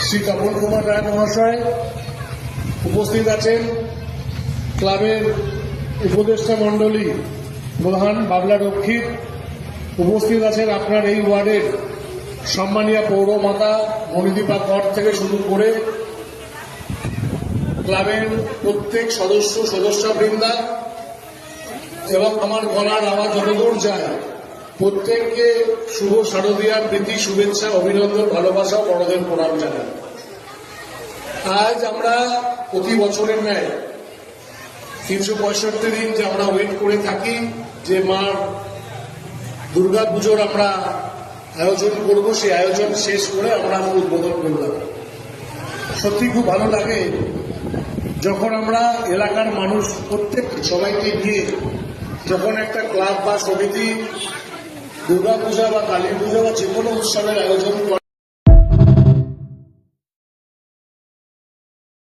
শ্রী তপন কুমার রায় মহাশয় উপস্থিত আছেন, ক্লাবের উপদেষ্টা মণ্ডলী প্রধান বাবলা রক্ষিত উপস্থিত আছেন, আপনার এই ওয়ার্ডের সম্মানীয় পৌরমাতা মণিদীপা কর থেকে শুরু করে ক্লাবের প্রত্যেক সদস্যবৃন্দা এবং আমার গলার আওয়াজ যতদূর যায় প্রত্যেককে শুভ শারদীয়ার প্রীতি, শুভেচ্ছা, অভিনন্দন, ভালোবাসা, বড়দের প্রণাম জানাই। আজ আমরা প্রতি বছরের ন্যায় 365 দিন যে আমরা ওয়েট করে থাকি যে মার দুর্গা পুজোর আমরা আয়োজন করব, সেই আয়োজন শেষ করে আমরা উদ্বোধন করলাম। সত্যি খুব ভালো লাগে যখন আমরা এলাকার মানুষ প্রত্যেক সবাইকে নিয়ে যখন একটা ক্লাব বা সমিতি দুর্গা পূজা বা কালী পূজা বা যে কোনো উৎসবের আয়োজন করে।